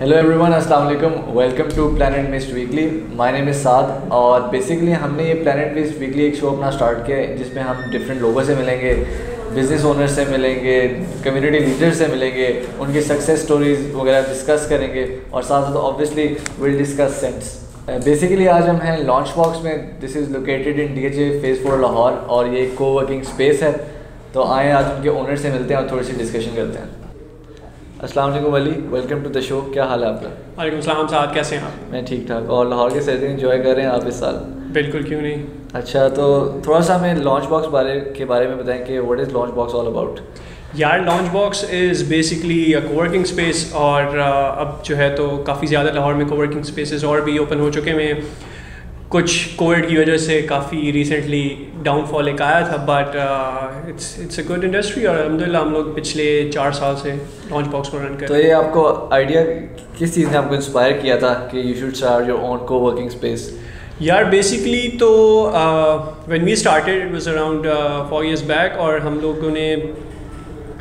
Hello every one, السلام علیکم. Welcome to plant must weekly. My name is Saad. اور basically ہم نے یہ پلانٹ مسٹ ویکلی ایک شو اپنا اسٹارٹ کیا ہے جس میں ہم ڈفرینٹ لوگوں سے ملیں گے, بزنس اونر سے ملیں گے, کمیونٹی لیڈر سے ملیں گے, ان کی سکسیز اسٹوریز وغیرہ ڈسکس کریں گے, اور ساتھ ساتھ obviously will discuss scents. Basically آج ہم ہیں لانچ باکس میں. This is located in DHA phase 4 Lahore, اور یہ ایک کو ورکنگ اسپیس ہے. تو آئیں آج ان کے اونر سے ملتے ہیں اور تھوڑی سی ڈسکشن کرتے ہیں. السلام علیکم علی, ویلکم ٹو دا شو. کیا حال ہے آپ کا؟ وعلیکم السلام صاحب, کیسے ہیں آپ؟ میں ٹھیک ٹھاک. اور لاہور کے سیزن انجوائے کر رہے ہیں آپ اس سال؟ بالکل, کیوں نہیں. اچھا, تو تھوڑا سا ہمیں لانچ باکس کے بارے میں بتائیں کہ what is launch box all about. یار لانچ باکس از بیسکلی کو ورکنگ اسپیس, اور اب جو ہے تو کافی زیادہ لاہور میں کو ورکنگ اسپیسز اور بھی اوپن ہو چکے ہیں. کچھ کووڈ کی وجہ سے کافی ریسنٹلی ڈاؤن فال ایک آیا تھا, but it's a good industry, اور الحمد للہ ہم لوگ پچھلے 4 سال سے لانچ باکس کو رن کر رہے ہیں. تو یہ آپ کو آئیڈیا کس چیز نے آپ کو انسپائر کیا تھا کہ you should start your own coworking space? یار بیسکلی تو when we started it was around 4 years back, اور ہم لوگوں نے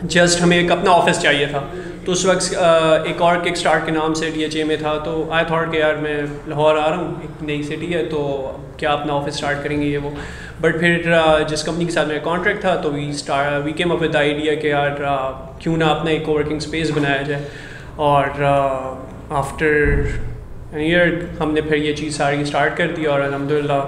جسٹ ہمیں ایک اپنا آفس چاہیے تھا. تو اس وقت ایک اور کک اسٹارٹ کے نام سے DHA میں تھا. تو آئی تھاٹ کہ یار میں لاہور آ رہا ہوں, ایک نئی سٹی ہے, تو کیا اپنا آفس اسٹارٹ کریں گے یہ وہ. بٹ پھر جس کمپنی کے ساتھ میرا کانٹریکٹ تھا تو we came up with idea کہ یار کیوں نہ اپنا ایک کو ورکنگ اسپیس بنایا جائے. اور آفٹر ایئر ہم نے پھر یہ چیز ساری اسٹارٹ کر دی, اور الحمد للہ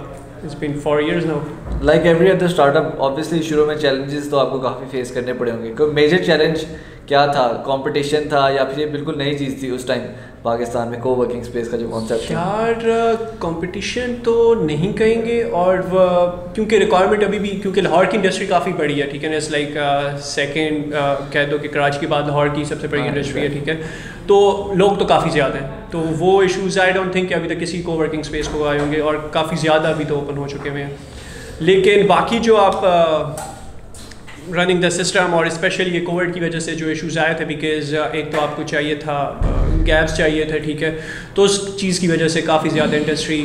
it's been 4 years now. Like every other startup obviously شروع میں چیلنجز تو آپ کو کافی فیس کرنے پڑے ہوں گے. کوئی میجر چیلنج کیا تھا؟ کمپٹیشن تھا یا پھر یہ بالکل نئی چیز تھی اس ٹائم پاکستان میں کو ورکنگ اسپیس کا جو کانسیپٹ؟ یار کمپٹیشن تو نہیں کہیں گے, اور کیونکہ ریکوائرمنٹ ابھی بھی, کیونکہ لاہور کی انڈسٹری کافی بڑی ہے, ٹھیک ہے نا. اٹس لائک سیکنڈ کہہ دو کہ کراچی کے بعد لاہور کی سب سے بڑی انڈسٹری ہے, ٹھیک ہے. تو لوگ تو کافی زیادہ ہیں, تو وہ ایشوز آئی ڈونٹ تھنک کہ ابھی تک کسی کو ورکنگ اسپیس کو آئے ہوں گے, اور کافی زیادہ ابھی تو اوپن ہو چکے ہوئے ہیں. لیکن باقی جو آپ رننگ دا سسٹم, اور اسپیشلی یہ کووڈ کی وجہ سے جو ایشوز آئے تھے, بیکاز ایک تو آپ کو چاہیے تھا گیپس چاہیے تھے, ٹھیک ہے, تو اس چیز کی وجہ سے کافی زیادہ انڈسٹری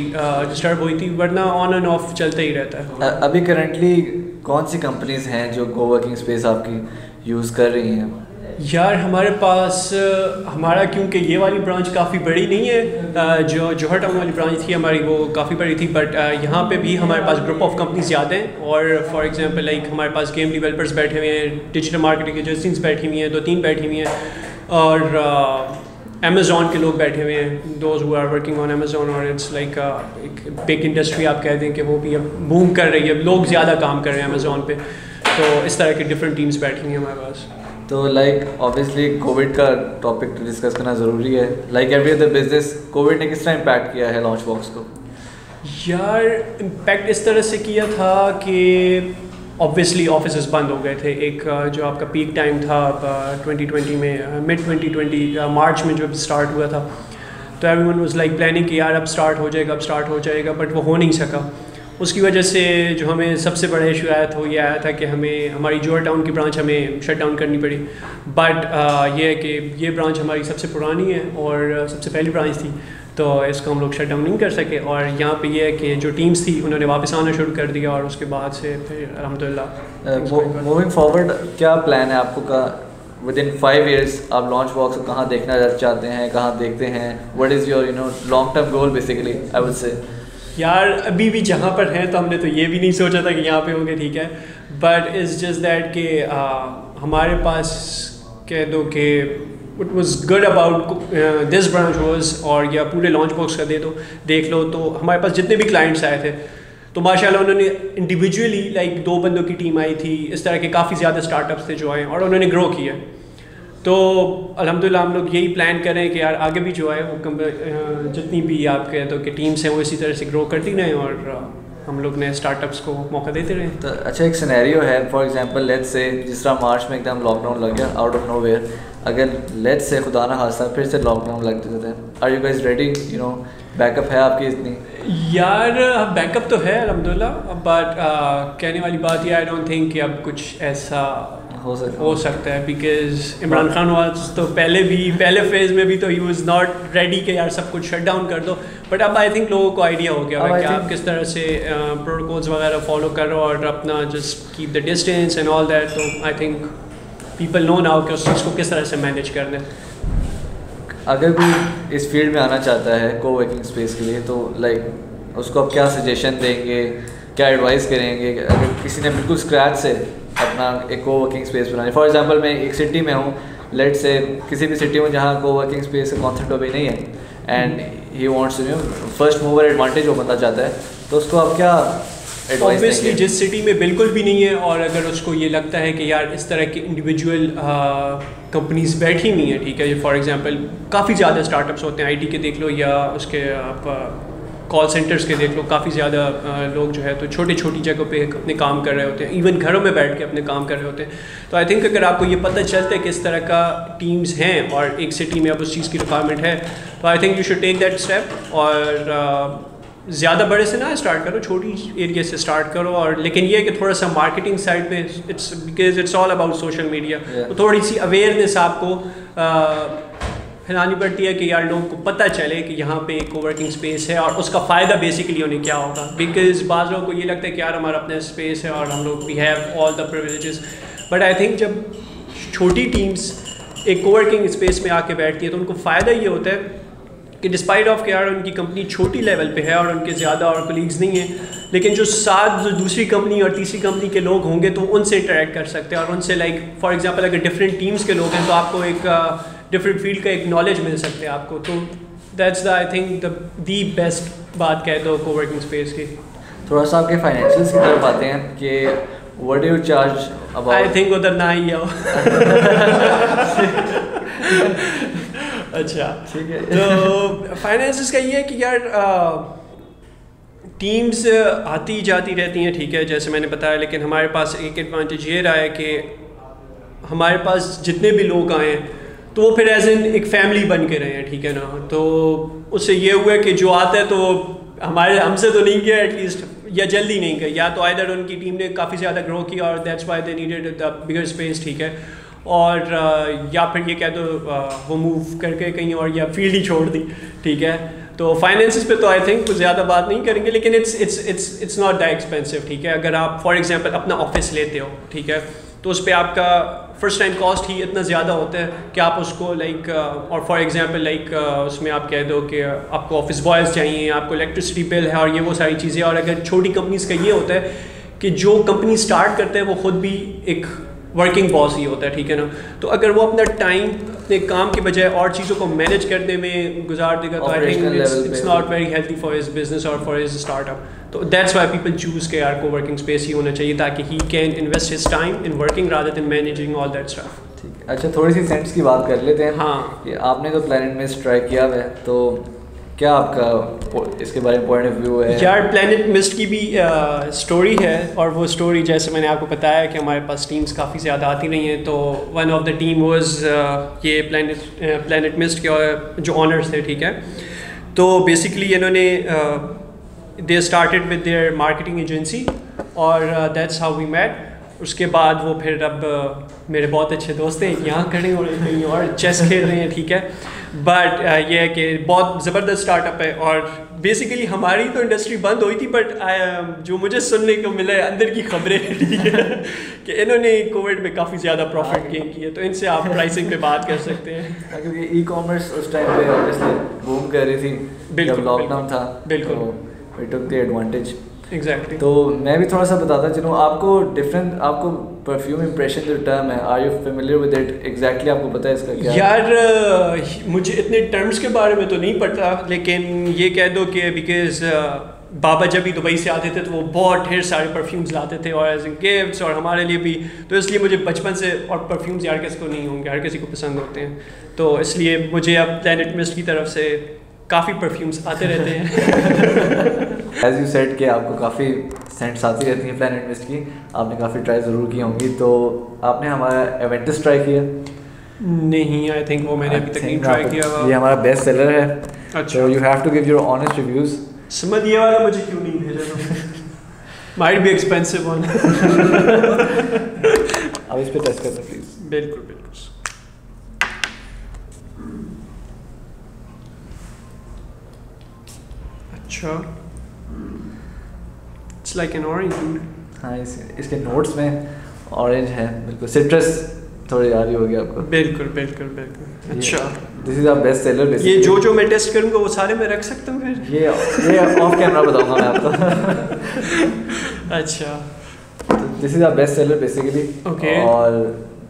ڈسٹرب ہوئی تھی, ورنہ آن اینڈ آف چلتا ہی رہتا ہے. ابھی کرنٹلی کون سی کمپنیز ہیں جو کو ورکنگ اسپیس آپ کی یوز کر رہی ہیں؟ یار ہمارے پاس ہمارا کیونکہ یہ والی برانچ کافی بڑی نہیں ہے, جو جوہر ٹاؤن والی برانچ تھی ہماری وہ کافی بڑی تھی, بٹ یہاں پہ بھی ہمارے پاس گروپ آف کمپنیز زیادہ ہیں. اور فار ایگزامپل لائک ہمارے پاس گیم ڈیولپرز بیٹھے ہوئے ہیں, ڈیجیٹل مارکیٹنگ ایجنسیز بیٹھی ہوئی ہیں, 2-3 بیٹھی ہوئی ہیں, اور امیزون کے لوگ بیٹھے ہوئے ہیں, those who are working on Amazon. اور اٹس لائک ایک بگ انڈسٹری آپ کہہ دیں کہ وہ بھی اب بوم کر رہی ہے, لوگ زیادہ کام کر رہے ہیں امیزون پہ. تو اس طرح کی ڈفرینٹ ٹیمس بیٹھی ہوئی ہیں ہمارے پاس. تو لائک آبویسلی کووڈ کا ٹاپک ڈسکس کرنا ضروری ہے. Like every other business, Covid نے کس طرح امپیکٹ کیا ہے لانچ باکس کو؟ یار امپیکٹ اس طرح سے کیا تھا کہ آبویسلی آفیسز بند ہو گئے تھے. ایک جو آپ کا پیک ٹائم تھا 2020 میں, مڈ 2020 مارچ میں جو اسٹارٹ ہوا تھا, تو every one was like planning کہ یار اب اسٹارٹ ہو جائے گا, بٹ وہ ہو نہیں سکا. اس کی وجہ سے جو ہمیں سب سے بڑا ایشو آیا تھا وہ یہ آیا تھا کہ ہمیں ہماری جوہر ٹاؤن کی برانچ ہمیں شٹ ڈاؤن کرنی پڑی. بٹ یہ ہے کہ یہ برانچ ہماری سب سے پرانی ہے اور سب سے پہلی برانچ تھی, تو اس کو ہم لوگ شٹ ڈاؤن نہیں کر سکے. اور یہاں پہ یہ ہے کہ جو ٹیمس تھی انہوں نے واپس آنا شروع کر دیا, اور اس کے بعد سے پھر الحمد للہ. موونگ فارورڈ کیا پلان ہے آپ کو کا ود ان 5 years آپ لانچ باکس کو کہاں دیکھنا چاہتے ہیں, کہاں دیکھتے ہیں؟ What is your long term goal basically I would say? یار ابھی بھی جہاں پر ہیں تو ہم نے تو یہ بھی نہیں سوچا تھا کہ یہاں پہ ہوں گے, ٹھیک ہے, بٹ اٹس جسٹ دیٹ کہ ہمارے پاس کہہ دو کہ it was good about this branch was, اور یا پورے لانچ باکس کا دیکھ لو تو ہمارے پاس جتنے بھی کلائنٹس آئے تھے تو ماشاء اللہ انہوں نے انڈیویجولی لائک 2 بندوں کی ٹیم آئی تھی, اس طرح کے کافی زیادہ اسٹارٹ اپس تھے جو آئے, اور انہوں نے گرو کیا. تو الحمد للہ ہم لوگ یہی پلان کر رہے ہیں کہ یار آگے بھی جو ہے وہ جتنی بھی آپ کہہ دو کہ ٹیمس ہیں وہ اسی طرح سے گرو کرتی رہیں, اور ہم لوگ نے اسٹارٹ اپس کو موقع دیتے رہیں. تو اچھا ایک سینیریو ہے, فار ایگزامپل لیٹس سے جس طرح مارچ میں ایک دم لاک ڈاؤن لگ گیا آؤٹ آف نو ویئر, اگر لیٹس سے خدا نہ خاصہ پھر سے لاک ڈاؤن لگ جاتا ہے, are you guys ready? Backup ہے آپ کی اتنی؟ یار بیک اپ تو ہے الحمد للہ, بٹ کہنے والی بات یہ آئی ڈونٹ تھنک کہ اب کچھ ایسا ہو سکتا ہے, بیکاز عمران خان واز تو پہلے فیز میں بھی تو ہی واز ناٹ ریڈی کہ یار سب کچھ شٹ ڈاؤن کر دو, بٹ اب آئی تھنک لوگوں کو آئیڈیا ہو گیا کہ آپ کس طرح سے پروٹوکولز وغیرہ فالو کر رہے ہو, اور اپنا just keep the distance and all that. تو I think people know now کہ اس چیز کو کس طرح سے مینیج کرنا ہے. اگر کوئی اس فیلڈ میں آنا چاہتا ہے کو ورکنگ اسپیس کے لیے تو لائک اس کو آپ کیا سجیشن دیں گے, کیا ایڈوائز کریں گے؟ اگر کسی نے بالکل اسکریچ سے اپنا ایک کو ورکنگ اسپیس بنانی, فار ایگزامپل میں ایک سٹی میں ہوں, لیٹ سے کسی بھی سٹی میں جہاں کو ورکنگ اسپیس کا کانسیپٹ ابھی نہیں ہے, and he wants first mover advantage وہ بننا چاہتا ہے, تو اس کو آپ کیا ایڈوائز دیں گے؟ جس سٹی میں بالکل بھی نہیں ہے اور اگر اس کو یہ لگتا ہے کہ یار اس طرح کی انڈیویجول کمپنیز بیٹھی ہوئی ہیں, ٹھیک ہے, فار ایگزامپل کافی زیادہ اسٹارٹ اپس ہوتے ہیں, آئی ٹی کے دیکھ لو یا اس کے آپ کال سینٹرز کے دیکھ لو, کافی زیادہ لوگ جو ہے تو چھوٹی چھوٹی جگہوں پہ اپنے کام کر رہے ہوتے ہیں, ایون گھروں میں بیٹھ کے اپنے کام کر رہے ہوتے ہیں. تو آئی تھنک اگر آپ کو یہ پتہ چلتا ہے کہ اس طرح کا ٹیمز ہیں اور ایک سٹی میں اب اس چیز کی ریکوائرمنٹ ہے, تو I think you should take that step, اور زیادہ بڑے سے نہ اسٹارٹ کرو, چھوٹی ایریا سے اسٹارٹ کرو. اور لیکن یہ کہ تھوڑا سا مارکیٹنگ سائڈ پہ because it's all about social media, تو تھوڑی سی اویئرنیس آپ کو پھیلانی پڑتی ہے کہ یار لوگوں کو پتہ چلے کہ یہاں پہ ایک ورکنگ اسپیس ہے اور اس کا فائدہ بیسیکلی انہیں کیا ہوگا. بیکاز بعض لوگوں کو یہ لگتا ہے کہ یار ہمارا اپنا اسپیس ہے اور ہم لوگ we have all the privileges, but I think جب چھوٹی ٹیمس ایک ورکنگ اسپیس میں آ کے بیٹھتی ہے تو ان کو فائدہ یہ ہوتا ہے کہ ڈسپائٹ آف کہ یار ان کی کمپنی چھوٹی لیول پہ ہے اور ان کے زیادہ اور کولیگز نہیں ہیں, لیکن جو ساتھ جو دوسری کمپنی اور تیسری کمپنی کے لوگ ہوں گے تو ان سے انٹریکٹ کر سکتے ہیں, اور ان سے لائک فار ایگزامپل اگر ڈفرینٹ ٹیمس کے لوگ ہیں تو آپ کو ایک ڈفرینٹ فیلڈ کا ایک نالج مل سکتے ہیں آپ کو. تو that's the I think the best بات کہہ دو کو ورکنگ اسپیس کی. تھوڑا سا آپ کے فائنینشیلس کی طرف آتے ہیں کہ what do you charge about? I think ادھر نہ ہی آؤ. اچھا ٹھیک ہے. تو فائنینسز کا یہ ہے کہ یار ٹیمز آتی جاتی رہتی ہیں, ٹھیک ہے, جیسے میں نے بتایا, لیکن ہمارے پاس ایک ایڈوانٹیج یہ رہا ہے کہ ہمارے پاس جتنے بھی لوگ آئے ہیں تو وہ پھر ایز این ایک فیملی بن کے رہے ہیں, ٹھیک ہے نا. تو اس سے یہ ہوا ہے کہ جو آتا ہے تو ہم سے تو نہیں گیا ایٹ لیسٹ, یا جلدی نہیں گیا, یا تو آئدر ان کی ٹیم نے کافی زیادہ گرو کیا اور that's why they needed the bigger space, ٹھیک ہے, اور یا پھر یہ کہہ دو وہ موو کر کے کہیں اور یا فیلڈ ہی چھوڑ دی, ٹھیک ہے. تو فائنینسز پہ تو آئی تھنک کچھ زیادہ بات نہیں کریں گے, لیکن اٹس ناٹ دیٹ ایکسپینسو, ٹھیک ہے. اگر آپ فار ایگزامپل اپنا آفس لیتے ہو, ٹھیک ہے, تو اس پہ آپ کا فرسٹ ٹائم کاسٹ ہی اتنا زیادہ ہوتا ہے کہ آپ اس کو لائک, اور فار ایگزامپل لائک اس میں آپ کہہ دو کہ آپ کو آفس بوائز چاہیے, آپ کو الیکٹرسٹی بل ہے اور یہ وہ ساری چیزیں. اور اگر چھوٹی کمپنیز کا یہ ہوتا ہے کہ جو کمپنی اسٹارٹ کرتے ہیں وہ خود بھی ایک ورکنگ باس ہی ہوتا ہے, ٹھیک ہے نا. تو اگر وہ اپنا ٹائم اپنے کام کی بجائے اور چیزوں کو مینیج کرنے میں گزار دے گا تو I think it's not very healthy for his business اور فار ہز اسٹارٹ اپ. تو دیٹس وائی پیپل چوز کہ یار کو ورکنگ اسپیس ہی ہونا چاہیے تاکہ he can invest his time in working rather than managing all that stuff. ٹھیک ہے. اچھا, تھوڑی سی سینٹس کی بات کر لیتے ہیں. ہاں, کہ آپ نے تو پلانٹ مسٹ ٹرائی کیا ہوا ہے, تو کیا آپ کا اس کے بارے میں پوائنٹ آف ویو ہے؟ یار پلانٹ مسٹ کی بھی اسٹوری ہے, اور وہ اسٹوری جیسے میں نے آپ کو بتایا کہ ہمارے پاس ٹیمز کافی زیادہ آتی رہی ہیں. تو one of the team was یہ پلانٹ مسٹ کے جو آنرس تھے, ٹھیک ہے. تو بیسکلی انہوں نے they started with their marketing agency اور دیٹس ہاؤ وی میٹ. اس کے بعد وہ پھر اب میرے بہت اچھے دوست ہیں, یہاں کھڑے ہو رہے ہیں اور چیس کھیل رہے ہیں, ٹھیک ہے. بٹ یہ ہے کہ بہت زبردست اسٹارٹ اپ ہے, اور بیسیکلی ہماری تو انڈسٹری بند ہوئی تھی, بٹ جو مجھے سننے کو ملا ہے اندر کی خبریں, ٹھیک ہے, کہ انہوں نے کووڈ میں کافی زیادہ پروفٹ گین کیا. تو ان سے آپ پرائسنگ پہ بات کر سکتے ہیں, کیونکہ ای کامرس اس ٹائم پہ obviously بوم کر رہی تھی جب لاک ڈاؤن تھا. بالکل, we took the advantage. Exactly. تو میں بھی تھوڑا سا بتاتا چلوں آپ کو ڈفرینٹ, آپ کو پرفیوم امپریشن جو ٹرم ہے, are you familiar with it? Exactly آپ کو پتہ ہے اس کا کیا؟ یار مجھے اتنے ٹرمز کے بارے میں تو نہیں پتا, لیکن یہ کہہ دو کہ بیکاز بابا جب بھی دبئی سے آتے تھے تو وہ بہت ڈھیر سارے پرفیومز لاتے تھے اور ایز اے گفٹس, اور ہمارے لیے بھی. تو اس لیے مجھے بچپن سے, اور پرفیومز یار کسی کو نہیں ہوں گے, ہر کسی کو پسند ہوتے ہیں, تو اس لیے مجھے اب پلانٹ مسٹ کی طرف سے کافی پرفیومز آتے رہتے ہیں. ایز یو سیڈ کہ آپ کو کافی سینٹس آتی رہتی ہیں پلانٹ مسٹ کی, آپ نے کافی ٹرائی ضرور کی ہوں گی. تو آپ نے ہمارا ایونٹس ٹرائی کیا؟ نہیں, آئی تھنک وہ میں نے ابھی تک نہیں ٹرائی کیا. یہ ہمارا بیسٹ سیلر ہے. اچھا, you have to give your honest reviews. سمجھ یہ والا مجھے کیوں نہیں بھیجا؟ Might be expensive one. آپ اس پہ ٹیسٹ کریں پلیز. بالکل بالکل. اچھا, اٹس لائک این اورنج. ہاں, اس کے نوٹس میں اورنج ہے, بالکل سٹرس تھوڑا یاد ہی ہو گیا آپ کو. بالکل بالکل بالکل. اچھا this is our best seller. یہ جو میں ٹیسٹ کروں گا وہ سارے میں رکھ سکتا ہوں پھر؟ یہ آف کیمرہ بتاؤں گا میں آپ کو. اچھا this is our best seller basically. اور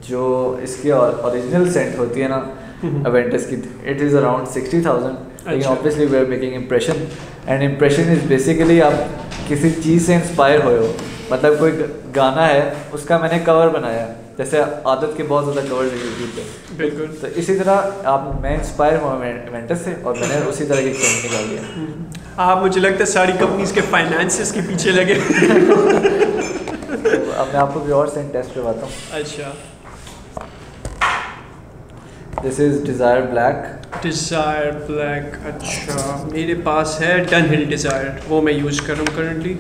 جو اس کی اوریجنل سینٹ ہوتی ہے نا ایونٹس کی, اٹ از اراؤنڈ 60,000. لیکن obviously we are making impression, and impression is basically آپ کسی چیز سے انسپائر ہوئے ہو. مطلب کوئی گانا ہے اس کا میں نے کور بنایا, جیسے عادت کے بہت زیادہ کورز ہیں یوٹیوب پہ. بالکل. تو اسی طرح میں انسپائر ہوا ایونٹس سے, اور میں نے اسی طرح کی کام نکال دیا. آپ مجھے لگتا ہے ساری کمپنیز کے فائنانسز کے پیچھے لگے. اب میں آپ کو بھی اور سینٹ ٹیسٹ کرواتا ہوں. اچھا this is desire black. Desire black. اچھا میرے پاس ہے ڈن ہل ڈیزائر, وہ میں یوز کر رہا ہوں currently.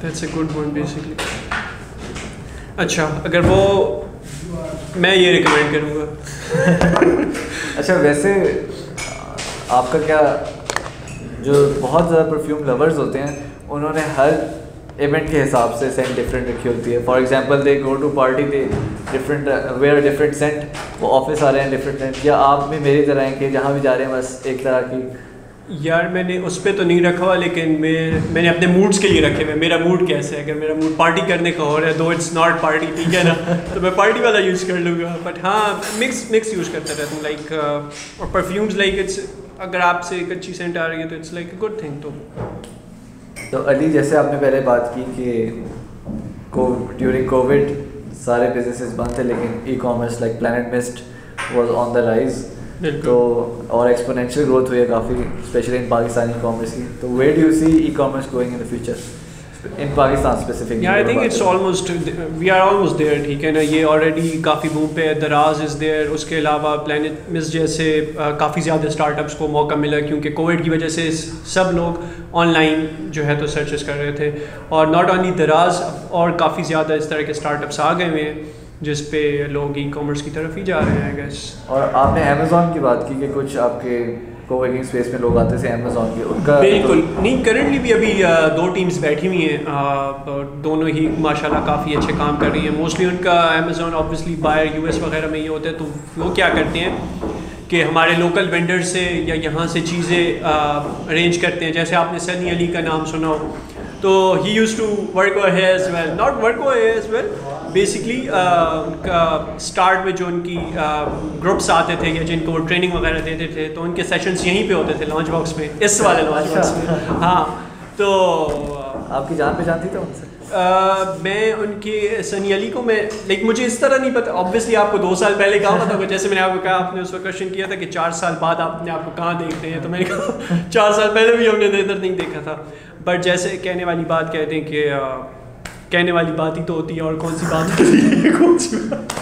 That's a good one basically. اچھا اگر وہ میں یہ ریکمینڈ کروں گا. اچھا ویسے آپ کا کیا, جو بہت زیادہ پرفیوم لورز ہوتے ہیں انہوں نے ہر ایونٹ کے حساب سے سینٹ ڈفرینٹ رکھی ہوتی ہے. For example they go to party they different wear different scent, وہ آفس آ رہے ہیں ڈفرینٹ سینٹ, یا آپ بھی میری طرح ہیں کہ جہاں بھی جا رہے ہیں بس ایک طرح کی؟ یار میں نے اس پہ تو نہیں رکھا ہوا, لیکن میں نے اپنے موڈس کے لیے رکھے ہوئے. میرا موڈ کیسے ہے, اگر میرا موڈ پارٹی کرنے کا ہو رہا ہے دو اٹس ناٹ پارٹی, ٹھیک ہے نا, تو میں پارٹی والا یوز کر لوں گا. بٹ ہاں مکس یوز کرتا رہتا ہوں. لائک اور پرفیومز لائک اٹس, اگر آپ سے ایک اچھی سینٹ آ رہی ہے تو it's like a good thing. تو علی جیسے آپ نے پہلے بات کی کہ ڈیورنگ کووڈ سارے بزنسز بند تھے, لیکن e commerce like plant must was on the rise. تو اور ایکسپونینشیل گروتھ ہوئی ہے کافی, especially in Pakistani e commerce کی. تو where do you see e commerce going in the future in Pakistan specifically? Yeah, I think it's almost, we are almost there, ٹھیک ہے نا. یہ آلریڈی کافی بوم پہ ہے. دراز از دیئر. اس کے علاوہ پلانٹ مس جیسے کافی زیادہ اسٹارٹ اپس کو موقع ملا, کیونکہ کووڈ کی وجہ سے سب لوگ آن لائن جو ہے تو سرچز کر رہے تھے. اور ناٹ اونلی دراز, اور کافی زیادہ اس طرح کے اسٹارٹ اپس آ گئے ہوئے ہیں جس پہ لوگ ای کامرس کی طرف ہی جا رہے ہیں, I guess. اور آپ نے امیزون کی بات کی کہ کچھ آپ کے کوورکنگ اسپیس میں لوگ آتے تھے امیزون کی, ان کا بالکل نہیں. کرنٹلی بھی ابھی 2 ٹیمز بیٹھی ہوئی ہیں, دونوں ہی ماشاء اللہ کافی اچھے کام کر رہی ہیں. موسٹلی ان کا امیزون آبویسلی باہر US وغیرہ میں یہ ہوتا ہے, تو وہ کیا کرتے ہیں کہ ہمارے لوکل وینڈر سے یا یہاں سے چیزیں ارینج کرتے ہیں. جیسے آپ نے سنی علی کا نام سنا ہو, تو he used to work over here as well, not work over here as well, basically ان کا اسٹارٹ میں جو ان کی گروپس آتے تھے یا جن کو وہ ٹریننگ وغیرہ دیتے تھے, تو ان کے سیشنس یہیں پہ ہوتے تھے لانچ باکس میں, اس والے لانچ باکس میں. ہاں تو آپ کی جان پہچان تھی تو ان سے؟ میں ان کے سنی علی کو میں لائک مجھے اس طرح نہیں پتا. آبویسلی آپ کو 2 سال پہلے کہا پتا ہوگا, جیسے میں نے آپ کو کہا, آپ نے اس وقت کوشچن کیا تھا کہ 4 سال بعد آپ نے آپ کو کہاں دیکھتے ہیں, تو میں نے کہا 4 سال پہلے بھی ہم نے ادھر نہیں دیکھا تھا. بٹ جیسے کہنے والی بات کہتے ہیں کہ کہنے والی بات ہی تو ہوتی ہے, اور کون سی بات ہوتی ہے, کون سی بات,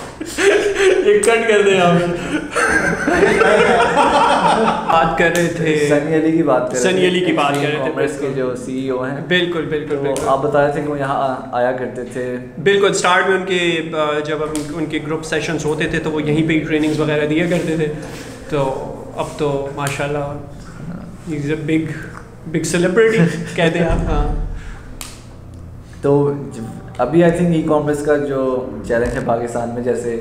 ایک کٹ کر دیں آپ. بات کر رہے تھے سنی علی کی بات کر رہے تھے, سنی علی کی بات کر رہے تھے, کامرس کے جو CEO ہیں. بالکل بالکل بالکل. آپ بتا رہے تھے کہ وہ یہاں آیا کرتے تھے. بالکل اسٹارٹ میں ان کے جب ان کے گروپ سیشنز ہوتے تھے تو وہ یہیں پہ ہی ٹریننگز وغیرہ دیا کرتے تھے. تو اب تو ماشاء اللہ ہی از اے بگ سیلیبریٹی کہتے ہیں آپ. ہاں تو ابھی آئی تھنک ای کامرس کا جو چیلنج ہے پاکستان میں, جیسے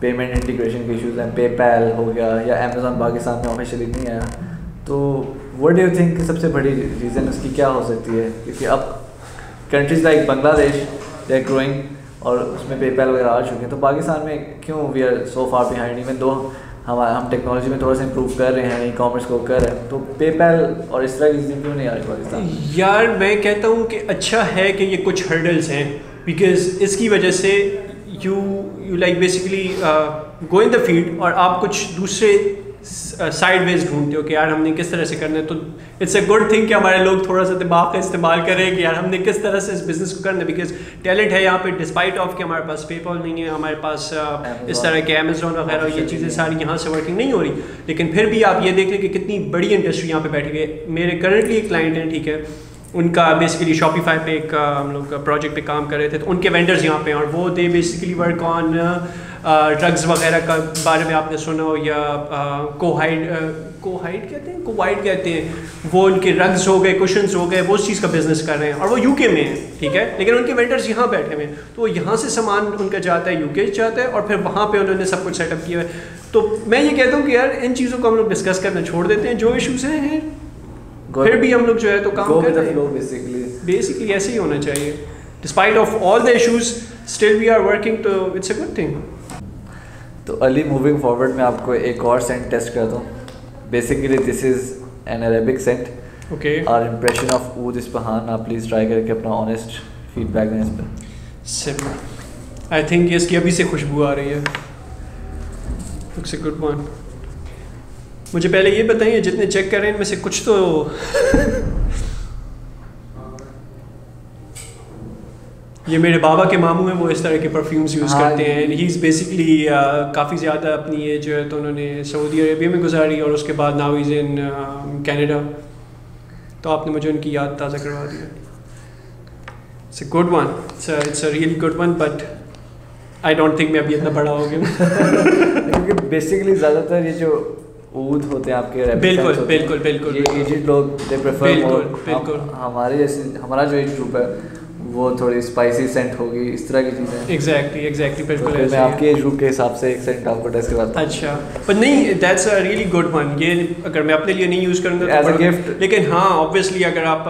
پیمنٹ انٹیگریشن کے ایشوز ہیں, پے پیل ہو گیا, یا امیزون پاکستان میں آفیشلی نہیں آیا, تو وٹ ڈو یو تھنک سب سے بڑی ریزن اس کی کیا ہو سکتی ہے؟ کیونکہ اب کنٹریز لائک بنگلہ دیش دے آر گروئنگ اور اس میں پے پیل وغیرہ آ چکے ہیں, تو پاکستان میں کیوں we are so far behind? Even though ہم ٹیکنالوجی میں تھوڑا سا امپروو کر رہے ہیں, ای کامرس کو کر رہے ہیں, تو پے پیل اور اس طرح کی چیزیں کیوں نہیں آ رہی پاکستان؟ یار میں کہتا ہوں کہ اچھا ہے کہ یہ کچھ ہرڈلس ہیں, بیکاز اس کی وجہ سے you like basically go in the field, اور آپ کچھ دوسرے سائڈ ویز ڈھونڈتے ہو کہ یار ہم نے کس طرح سے کرنا ہے. تو اٹس اے گڈ تھنگ کہ ہمارے لوگ تھوڑا سا دماغ کا استعمال کریں کہ یار ہم نے کس طرح سے اس بزنس کو کرنا ہے, بیکاز ٹیلنٹ ہے یہاں پہ, ڈسپائٹ آف کہ ہمارے پاس پے پال نہیں ہے, ہمارے پاس اس طرح کے امیزون وغیرہ, یہ چیزیں ساری یہاں سے ورکنگ نہیں ہو رہی. لیکن پھر بھی آپ یہ دیکھ لیں کہ کتنی بڑی انڈسٹری یہاں پہ بیٹھی ہوئی ہے. میرے کرنٹلی ایک کلائنٹ ہیں, ٹھیک ہے, ان کا بیسیکلی شاپیفائی پہ ایک ہم لوگ پروجیکٹ پہ کام کر رہے تھے, تو ان کے وینڈرز یہاں پہ ہیں, اور وہ they basically work on drugs وغیرہ کا بارے میں آپ نے سنا ہو, یا کوہائڈ کہتے ہیں, کووائڈ کہتے ہیں, وہ ان کے رگز ہو گئے, کوشنز ہو گئے, وہ اس چیز کا بزنس کر رہے ہیں, اور وہ یو کے میں ہیں, ٹھیک ہے, لیکن ان کے وینڈرز یہاں بیٹھے ہوئے ہیں, تو یہاں سے سامان ان کا جاتا ہے, یو کے جاتا ہے, اور پھر وہاں پہ انہوں نے سب کچھ سیٹ اپ کیا ہے. تو میں یہ کہتا ہوں کہ یار ان چیزوں کو ہم لوگ ڈسکس کرنا چھوڑ دیتے ہیں, جو ایشوز ہیں پھر بھی ہم لوگ جو ہے تو کام کر رہے ہیں. بیسکلی ایسے ہی ہونا چاہیے. Despite of all the issues still we are working, تو اٹس اے گڈ تھنگ. تو علی, موونگ فارورڈ میں آپ کو ایک اور سینٹ ٹیسٹ کرتا ہوں. Basically this is an Arabic scent. Okay. اور امپریشن آف عود اسپہان, آپ پلیز ٹرائی کر کے اپنا آنیسٹ فیڈ بیک دیں اس پہ. سمپل. آئی تھنک اس کی ابھی سے خوشبو آ رہی ہے. It's a good one. مجھے پہلے یہ بتائیے, جتنے چیک کر رہے ہیں ان میں سے کچھ تو یہ میرے بابا کے ماموں ہیں, وہ اس طرح کے پرفیومز یوز کرتے ہیں. ہی از بیسکلی کافی زیادہ اپنی یہ جو ہے تو انہوں نے سعودی عربیہ میں گزاری, اور اس کے بعد ناؤ از ان کینیڈا. تو آپ نے مجھے ان کی یاد تازہ کروا دیا. It's a good one, it's a really good one, but I don't think میں ابھی اتنا بڑا ہو گیا. کیونکہ بیسکلی زیادہ تر یہ جو عود ہوتے ہیں آپ کے, بالکل بالکل بالکل, یہ ایجڈ لوگ دے پریفر. بالکل. ہمارے جیسے ہمارا جو ایج گروپ ہے وہ تھوڑی اسپائسی سینٹ ہوگی, اس طرح کی چیزیں. ایگزیکٹلی بالکل. میں آپ کے ایج گروپ کے حساب سے ایک سینٹ آپ کو ٹیسٹ کرواتا ہوں. اچھا, پر نہیں, that's a really good one. یہ اگر میں اپنے لیے نہیں یوز کروں گا ایز اے گفٹ, لیکن ہاں آبویسلی اگر آپ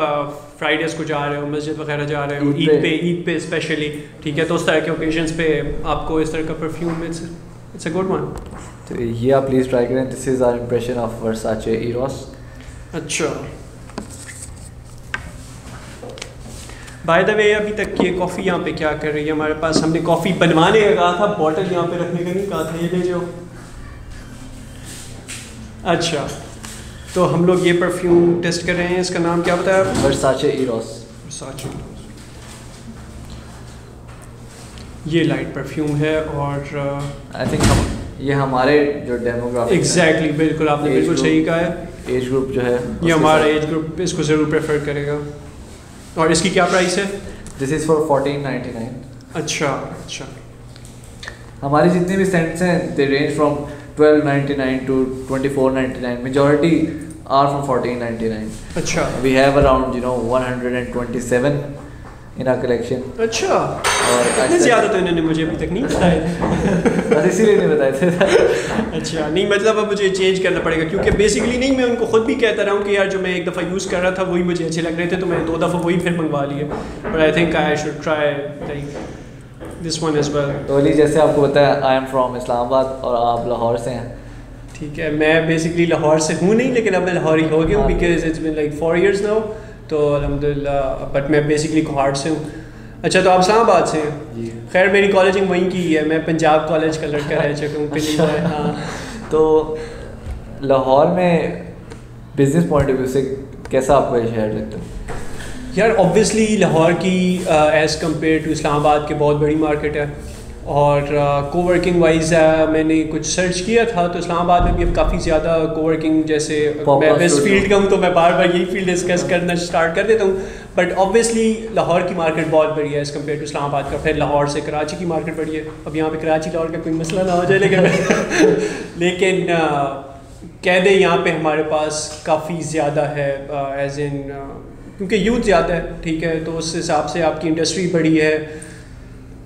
فرائیڈیز کو جا رہے ہو, مسجد وغیرہ جا رہے ہو, عید پہ اسپیشلی, ٹھیک ہے, تو اس طرح کے اوکیزنس پہ آپ کو اس طرح کا perfume, it's a good one. تو یہ آپ پلیز ٹرائی کریں. This is our impression of Versace Eros. اچھا, بائی دا وے ابھی تک یہ کافی یہاں پہ کیا کر رہی ہے ہمارے پاس؟ ہم نے کافی بنوانے کا کہا تھا, بوٹل یہاں پہ رکھنے کا نہیں کہا تھا, یہ لے جو. اچھا, تو ہم لوگ یہ پرفیوم ٹیسٹ کر رہے ہیں, اس کا نام کیا بتایا؟ ورساچے ایروس. یہ لائٹ پرفیوم ہے, اور آئی تھنک یہ ہمارے جو ڈیموگرافک, ایگزیکٹلی بالکل آپ نے بالکل صحیح کہا ہے, ایج گروپ جو ہے یہ ہمارا ایج گروپ اس کو ضرور پریفر کرے گا. اور اس کی کیا پرائس ہے؟ This is for 1499. اچھا اچھا. ہماری جتنے بھی سینٹس ہیں they range from 1299 to 2499. Majority are from 1499. اچھا. We have around 127 in our collection. اچھا, اور اتنے زیادہ تو انہوں نے مجھے ابھی تک نہیں بتائے تھے. بس اسی لیے نہیں بتائے تھے. اچھا, نہیں مطلب اب مجھے چینج کرنا پڑے گا, کیونکہ بیسکلی نہیں, میں ان کو خود بھی کہتا رہا ہوں کہ یار جو میں ایک دفعہ یوز کر رہا تھا وہی مجھے اچھے لگ رہے تھے, تو میں 2 دفعہ وہی پھر منگوا لیے. But I think I should try like this one as well. تو علی, جیسے آپ کو بتایا, آئی ایم فرام اسلام آباد اور آپ لاہور سے ہیں. ٹھیک ہے, میں بیسکلی لاہور سے ہوں نہیں, لیکن اب میں لاہوری ہو گیا ہوں, because it's been like 4 years now, تو الحمد للہ. بٹ میں بیسکلی کوہاٹ سے ہوں. اچھا, تو آپ اسلام آباد سے ہیں؟ خیر میری کالجنگ وہیں کی ہے, میں پنجاب کالج کا لڑکا رہ چکا ہوں پہلی بار. ہاں, تو لاہور میں بزنس پوائنٹ آف ویو سے کیسا آپ کو یہ شہر لگتا ہے؟ یار اوبویسلی لاہور کی ایز کمپیئر ٹو اسلام آباد کی بہت بڑی مارکیٹ ہے, اور کو ورکنگ وائز میں نے کچھ سرچ کیا تھا, تو اسلام آباد میں بھی اب کافی زیادہ کو ورکنگ, جیسے میں اس فیلڈ کا ہوں تو میں بار بار یہی فیلڈ ڈسکس کرنا اسٹارٹ کر دیتا ہوں. بٹ اوبویسلی لاہور کی مارکیٹ بہت بڑی ہے ایز کمپیئر ٹو اسلام آباد کا. پھر لاہور سے کراچی کی مارکیٹ بڑی ہے. اب یہاں پہ کراچی لاہور کا کوئی مسئلہ نہ ہو جائے, لیکن کہہ دیں یہاں پہ ہمارے پاس کافی زیادہ ہے, ایز ان کیونکہ یوتھ زیادہ ہے, ٹھیک ہے, تو اس حساب سے آپ کی انڈسٹری بڑی ہے,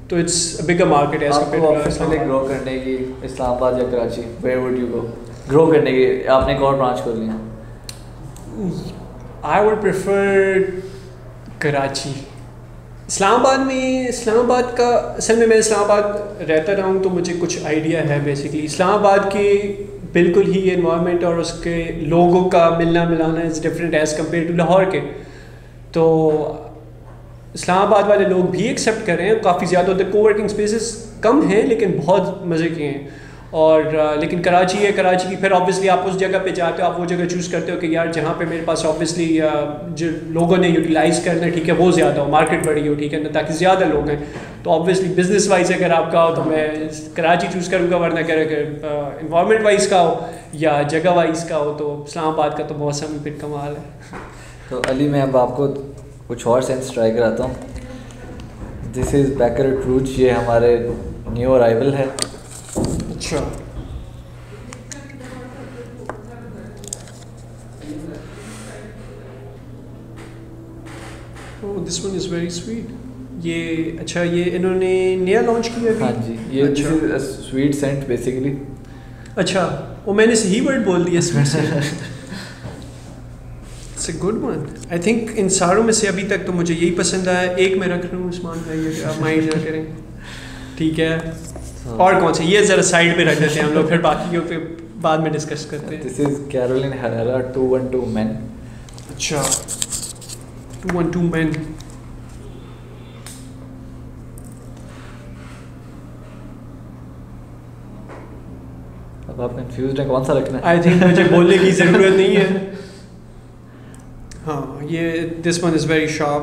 تو it's bigger market as compare to grow کرنے کی. اسلام آباد یا Karachi, where would you go grow کرنے کی؟ آپ نے ایک اور برانچ کھول لیا. I would prefer Karachi. Islamabad میں, اسلام آباد کا اصل میں اسلام آباد رہتا رہا ہوں, تو مجھے کچھ آئیڈیا ہے. بیسکلی اسلام آباد کے بالکل ہی انوائرمنٹ اور اس کے لوگوں کا ملنا ملانا is different as compare to Lahore کے. تو اسلام آباد والے لوگ بھی ایکسیپٹ کر رہے ہیں, کافی زیادہ ادھر کو ورکنگ اسپیسز کم ہیں لیکن بہت مزے کے ہیں. اور لیکن کراچی ہے, کراچی کی پھر آبویسلی آپ اس جگہ پہ جاتے ہو, آپ وہ جگہ چوز کرتے ہو کہ یار جہاں پہ میرے پاس آبویسلی جو لوگوں نے یوٹیلائز کرنا ہے, ٹھیک ہے, وہ زیادہ ہو, مارکیٹ بڑی ہو, ٹھیک ہے نا, تاکہ زیادہ لوگ ہیں. تو آبویسلی بزنس وائز اگر آپ کا ہو تو میں کراچی چوز کروں گا, ورنہ اگر انوائرمنٹ وائز کا ہو یا جگہ وائز کا ہو تو اسلام آباد کا تو موسم پھر کمال ہے. تو علی, میں اب آپ کو کچھ اور سینس ٹرائی کراتا ہوں. This is Baccarat Rouge. یہ ہمارے نیو ارائیول ہے. اچھا this one is very sweet. یہ اچھا یہ انہوں نے نیا لانچ کیا ہے. ہاں جی یہ سویٹ سینٹ بیسیکلی. اچھا وہ میں نے صحیح ورڈ بول دیا sweet scent. It's a good one. I think ان ساروں میں سے ابھی تک تو مجھے یہی پسند آیا. ایک میں رکھ رہا ہوں عثمان بھائی آپ مائنڈ نہ کریں ٹھیک ہے. اور کون سے یہ ذرا سائڈ پہ رکھ دیتے ہیں ہم لوگ پھر باقیوں پہ بعد میں ڈسکس کرتے ہیں. دس از کیرولین ہیریرا 212 مین. اچھا 212 مین. اب آپ کنفیوزڈ ہیں کون سا رکھنا ہے. آئی تھنک مجھے بولنے کی ضرورت نہیں ہے. ہاں یہ دس ون از ویری شارپ.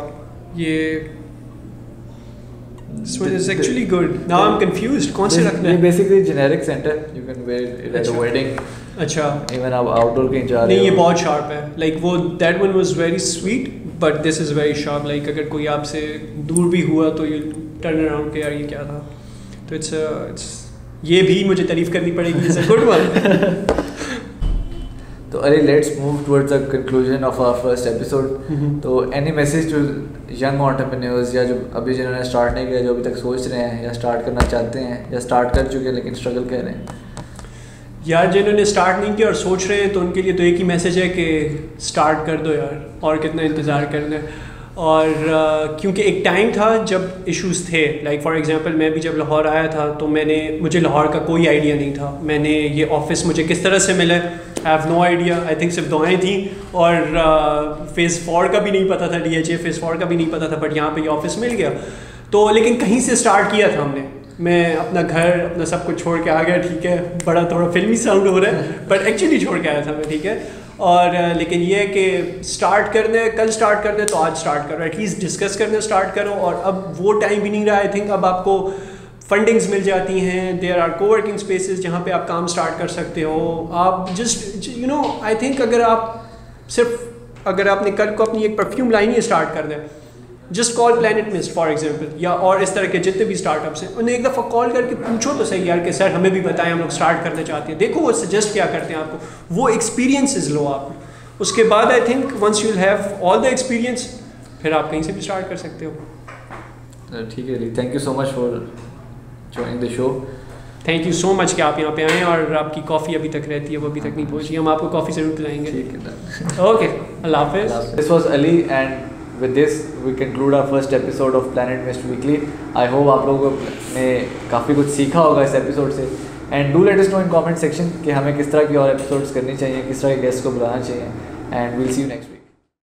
یہ this one is actually good. Now I'm confused. کون سے رکھنا ہے. basically generic scent ہے. You can wear it at a wedding. اچھا even آپ آؤٹ ڈور کہیں جا رہے ہو. نہیں یہ بہت شارپ ہے. like وہ that one was very sweet but this is very sharp. like اگر کوئی آپ سے دور بھی ہوا تو you turn around کہ یار یہ کیا تھا. تو it's یہ بھی مجھے تعریف کرنی پڑے گی. it's a good one. تو ارے let's move towards the conclusion of our first episode. تو any message to young entrepreneurs یا جو ابھی جنہوں نے اسٹارٹ نہیں کیا, جو ابھی تک سوچ رہے ہیں یا اسٹارٹ کرنا چاہتے ہیں یا اسٹارٹ کر چکے ہیں لیکن اسٹرگل کر رہے ہیں. یار جنہوں نے اسٹارٹ نہیں کیا اور سوچ رہے ہیں تو ان کے لیے تو ایک ہی میسیج ہے کہ اسٹارٹ کر دو یار, اور کتنا انتظار کرنا ہے. اور کیونکہ ایک ٹائم تھا جب ایشوز تھے. لائک فار ایگزامپل میں بھی جب لاہور آیا تھا تو مجھے لاہور کا کوئی آئیڈیا نہیں تھا. میں نے یہ آفس مجھے کس طرح سے ملا I have no idea. I think صرف دعائیں تھیں اور فیز 4 کا بھی نہیں پتہ تھا, ڈی ایچ اے فیز 4 کا بھی نہیں پتہ تھا, بٹ یہاں پہ یہ آفس مل گیا. تو لیکن کہیں سے اسٹارٹ کیا تھا ہم نے. میں اپنا گھر اپنا سب کچھ چھوڑ کے آ گیا. ٹھیک ہے بڑا تھوڑا فلمی ساؤنڈ ہو رہا ہے بٹ ایکچولی چھوڑ کے آیا تھا میں. ٹھیک ہے. اور لیکن یہ ہے کہ اسٹارٹ کرنا ہے, کل اسٹارٹ کرنا ہے تو آج اسٹارٹ کرو, ایٹ لیسٹ ڈسکس کرنا اسٹارٹ کرو. اور اب وہ ٹائم بھی نہیں رہا. آئی تھنک اب آپ کو فنڈنگز مل جاتی ہیں. دیر آر کو ورکنگ اسپیسز جہاں پہ آپ کام اسٹارٹ کر سکتے ہو. آپ جسٹ آئی تھنک اگر آپ نے کل کو اپنی ایک پرفیوم لائن ہی اسٹارٹ کرنا ہے, just call plant must for example, یا اور اس طرح کے جتنے بھی اسٹارٹ اپس ہیں انہیں ایک دفعہ کال کر کے پوچھو تو صحیح یار کہ سر ہمیں بھی بتائیں, ہم لوگ اسٹارٹ کرنا چاہتے ہیں. دیکھو وہ سجیسٹ کیا کرتے ہیں آپ کو, وہ ایکسپیرینسز لو آپ. اس کے بعد I think once you will have all the experience پھر آپ کہیں سے بھی اسٹارٹ کر سکتے ہو. ٹھیک ہے جی, thank you so much for joining the show. Thank you so much کہ آپ یہاں پہ آئیں, اور آپ کی کافی ابھی تک رہتی ہے, وہ ابھی تک نہیں پہنچی. ہم آپ کو کافی ضرور پلائیں گے. ٹھیک ہے اوکے اللہ حافظ. This was Ali and with this we conclude our first episode of Planet Mist Weekly. I hope آپ لوگوں نے کافی کچھ سیکھا ہوگا اس ایپیسوڈ سے. And do let us know in comment section کہ ہمیں کس طرح کی اور ایپیسوڈس کرنی چاہیے, کس طرح کے گیسٹ کو بلانا چاہیے. And we'll see you next.